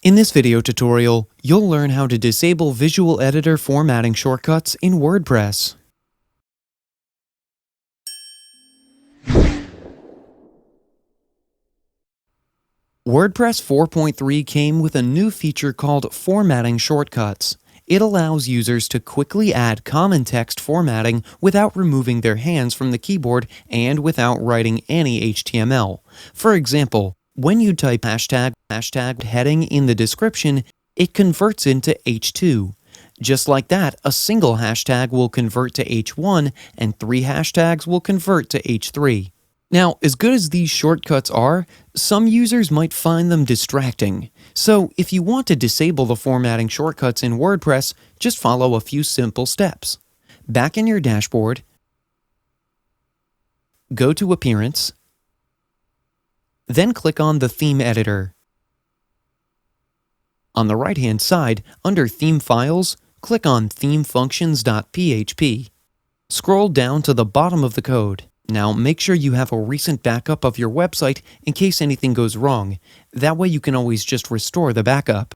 In this video tutorial, you'll learn how to disable visual editor formatting shortcuts in WordPress. WordPress 4.3 came with a new feature called formatting shortcuts. It allows users to quickly add common text formatting without removing their hands from the keyboard and without writing any HTML. For example, when you type hashtag heading in the description, it converts into H2. Just like that, a single hashtag will convert to H1 and 3 hashtags will convert to H3. Now, as good as these shortcuts are, some users might find them distracting. So, if you want to disable the formatting shortcuts in WordPress, just follow a few simple steps. Back in your dashboard, go to Appearance, then click on the Theme Editor. On the right-hand side, under Theme Files, click on themefunctions.php. Scroll down to the bottom of the code. Now, make sure you have a recent backup of your website in case anything goes wrong. That way you can always just restore the backup.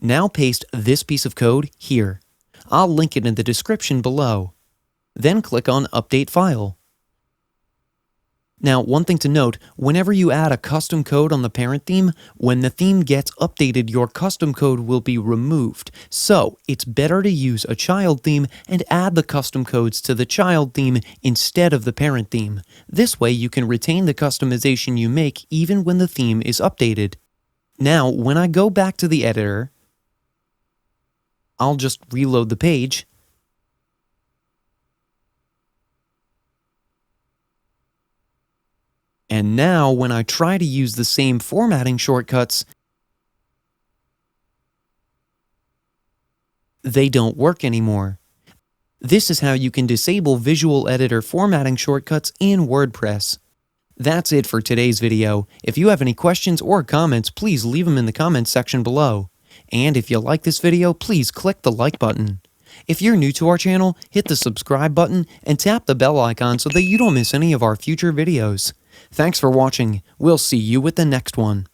Now paste this piece of code here. I'll link it in the description below. Then click on Update File. Now, one thing to note, whenever you add a custom code on the parent theme, when the theme gets updated, your custom code will be removed. So, it's better to use a child theme and add the custom codes to the child theme instead of the parent theme. This way, you can retain the customization you make even when the theme is updated. Now, when I go back to the editor, I'll just reload the page. And now, when I try to use the same formatting shortcuts, they don't work anymore. This is how you can disable visual editor formatting shortcuts in WordPress. That's it for today's video. If you have any questions or comments, please leave them in the comments section below. And if you like this video, please click the like button. If you're new to our channel, hit the subscribe button and tap the bell icon so that you don't miss any of our future videos. Thanks for watching. We'll see you with the next one.